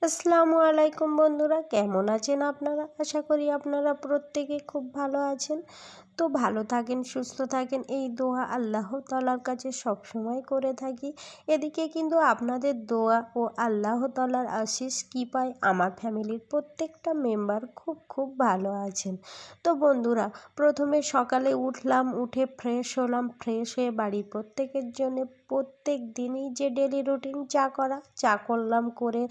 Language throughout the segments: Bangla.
আসসালামু আলাইকুম বন্ধুরা, কেমন আছেন আপনারা? আশা করি আপনারা প্রত্যেকে খুব ভালো আছেন। তো ভালো থাকেন, সুস্থ থাকেন, এই দোয়া আল্লাহ তাআলার কাছে সবসময় করে থাকি। এদিকে কিন্তু আপনাদের দোয়া ও আল্লাহ তাআলার আশিস কৃপায় আমার ফ্যামিলির প্রত্যেকটা মেম্বার খুব খুব ভালো আছেন। তো বন্ধুরা, প্রথমে সকালে উঠলাম, উঠে ফ্রেশ হলাম, ফ্রেশ হয়ে বাড়ির প্রত্যেকের জন্য প্রত্যেক দিনই যে ডেলি রুটিন চা করলাম, করে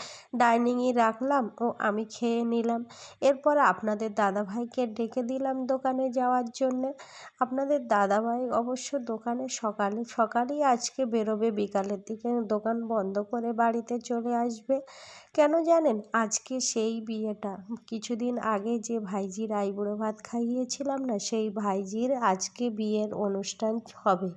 ডাইনিংয়ে রাখলাম ও আমি খেয়ে নিলাম। এরপর আপনাদের দাদাভাইকে ডেকে দিলাম দোকানে যাওয়ার জন্যে। আপনাদের দাদাভাই অবশ্য দোকানে সকালেই আজকে বেরোবে, বিকালের দিকে দোকান বন্ধ করে বাড়িতে চলে আসবে। কেন জানেন? আজকে সেই বিয়েটা, কিছুদিন আগে যে ভাইজির আইবুড়ো ভাত খাইয়েছিলাম না, সেই ভাইজির আজকে বিয়ের অনুষ্ঠান হবে।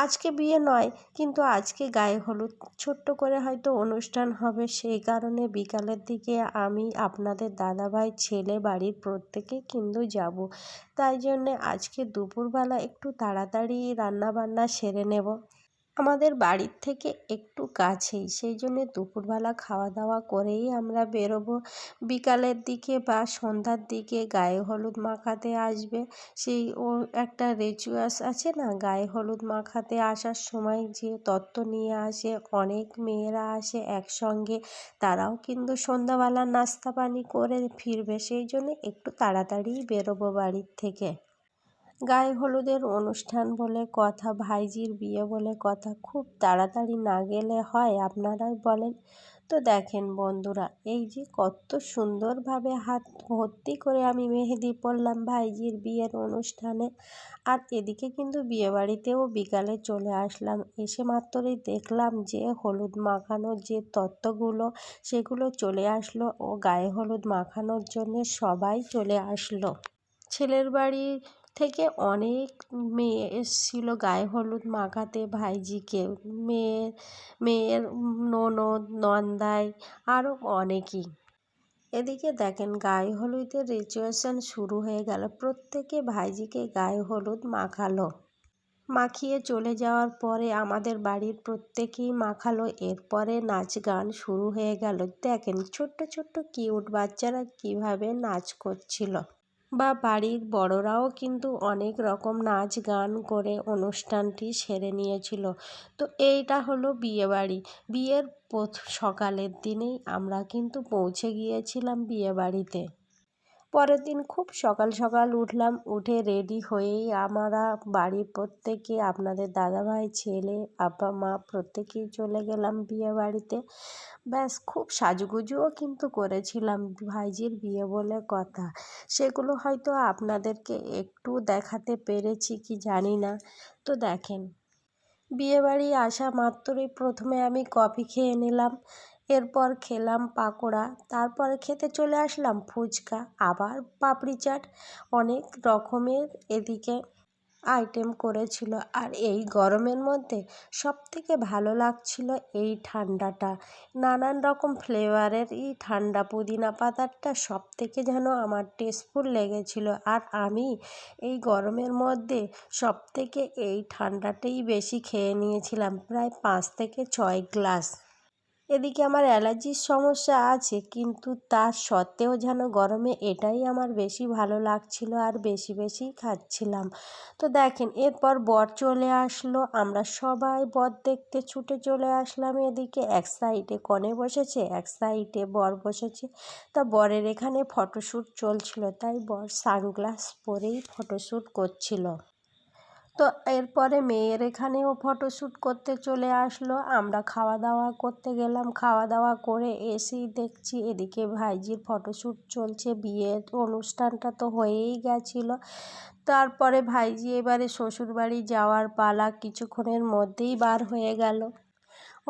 আজকে বিয়ে নয়, কিন্তু আজকে গায়ে হলুদ ছোট্ট করে হয়তো অনুষ্ঠান হবে, সেই কারণে বিকালের দিকে আমি, আপনাদের দাদাভাই, ছেলে, বাড়ির প্রত্যেকে কিন্তু যাব। তাই জন্যে আজকে দুপুরবেলা একটু তাড়াতাড়ি রান্নাবান্না সেরে নেব। আমাদের বাড়ির থেকে একটু কাছেই, সেই জন্যে দুপুরবেলা খাওয়া দাওয়া করেই আমরা বেরোবো। বিকালের দিকে বা সন্ধ্যার দিকে গায়ে হলুদ মাখাতে আসবে। সেই একটা রিচুয়ালস আছে না, গায়ে হলুদ মাখাতে আসার সময় যে তত্ত্ব নিয়ে আসে, অনেক মেয়েরা আসে একসঙ্গে, তারাও কিন্তু সন্ধ্যাবেলা নাস্তা পানি করে ফিরবে, সেই জন্যে একটু তাড়াতাড়িই বেরোবো বাড়ির থেকে। গায়ে হলুদের অনুষ্ঠান বলে কথা, ভাইজির বিয়ে বলে কথা, খুব তাড়াতাড়ি না গেলে হয়? আপনারাই বলেন। তো দেখেন বন্ধুরা, এই যে কত সুন্দরভাবে হাত ভর্তি করে আমি মেহেদি পরলাম ভাইজির বিয়ের অনুষ্ঠানে। আর এদিকে কিন্তু বিয়েবাড়িতেও বিকালে চলে আসলাম, এসে মাত্রই দেখলাম যে হলুদ মাখানোর যে তত্ত্বগুলো, সেগুলো চলে আসলো ও গায়ে হলুদ মাখানোর জন্য সবাই চলে আসলো। ছেলের বাড়ি থেকে অনেক মেয়ে এসেছিল গায়ে হলুদ মাখাতে ভাইজিকে, মেয়ের ননদ, নন্দাই, আরও অনেকেই। এদিকে দেখেন গায়ে হলুদের রিচুয়েশন শুরু হয়ে গেল, প্রত্যেকে ভাইজিকে গায়ে হলুদ মাখালো। মাখিয়ে চলে যাওয়ার পরে আমাদের বাড়ির প্রত্যেকেই মাখালো। এরপরে নাচ গান শুরু হয়ে গেল। দেখেন ছোট্ট ছোট্ট কিউট বাচ্চারা কিভাবে নাচ করছিল, বা বাড়ির বড়রাও কিন্তু অনেক রকম নাচ গান করে অনুষ্ঠানটি সেরে নিয়েছিল। তো এইটা হলো বিয়েবাড়ি। বিয়ের সকালের দিনেই আমরা কিন্তু পৌঁছে গিয়েছিলাম বিয়েবাড়িতে। পরের দিন খুব সকাল সকাল উঠলাম, উঠে রেডি হয়েই আমরা বাড়ির প্রত্যেকে, আপনাদের দাদাভাই, ছেলে, আব্বা মা প্রত্যেকেই চলে গেলাম বিয়ে বাড়িতে। ব্যাস, খুব সাজুগুজুও কিন্তু করেছিলাম, ভাইজির বিয়ে বলে কথা। সেগুলো হয়তো আপনাদেরকে একটু দেখাতে পেরেছি কি জানি না। তো দেখেন, বিয়েবাড়ি আসা মাত্রই প্রথমে আমি কফি খেয়ে নিলাম, এরপর খেলাম পাকোড়া, তারপরে খেতে চলে আসলাম ফুচকা, আবার পাপড়ি চাট, অনেক রকমের এদিকে আইটেম করেছিল। আর এই গরমের মধ্যে সবথেকে ভালো লাগছিল এই ঠান্ডাটা, নানান রকম ফ্লেভারের এই ঠান্ডা পুদিনা পাতাটা সবথেকে যেন আমার টেস্টফুল লেগেছিল। আর আমি এই গরমের মধ্যে সবথেকে এই ঠান্ডাটাই বেশি খেয়ে নিয়েছিলাম, প্রায় 5 থেকে 6 গ্লাস। এদিকে আমার অ্যালার্জির সমস্যা আছে, কিন্তু তার সত্ত্বেও যেন গরমে এটাই আমার বেশি ভালো লাগছিল আর বেশি বেশি খাচ্ছিলাম। তো দেখেন, এরপর বর চলে আসলো, আমরা সবাই বর দেখতে ছুটে চলে আসলাম। এদিকে এক সাইডে কনে বসেছে, এক সাইডে বর বসেছে। তা বরের এখানে ফটোশ্যুট চলছিল, তাই বর সানগ্লাস পরেই ফটোশ্যুট করছিল। তো এরপরে মেয়ের এখানেও ফটোশ্যুট করতে চলে আসলো, আমরা খাওয়া দাওয়া করতে গেলাম। খাওয়া দাওয়া করে এসেই দেখছি এদিকে ভাইজির ফটোশ্যুট চলছে, বিয়ের অনুষ্ঠানটা তো হয়েই গেছিলো। তারপরে ভাইজি এবারে শ্বশুরবাড়ি যাওয়ার পালা, কিছুক্ষণের মধ্যেই বার হয়ে গেল।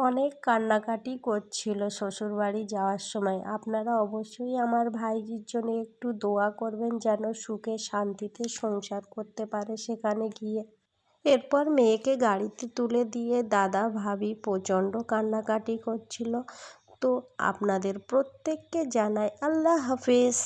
অনেক কান্নাকাটি করছিল শ্বশুরবাড়ি যাওয়ার সময়। আপনারা অবশ্যই আমার ভাইজির জন্য একটু দোয়া করবেন, যেন সুখে শান্তিতে সংসার করতে পারে সেখানে গিয়ে। এরপর মেয়েকে গাড়িতে তুলে দিয়ে দাদা ভাবি প্রচণ্ড কান্নাকাটি করছিল। তো আপনাদের প্রত্যেককে জানাই আল্লাহ হাফেজ।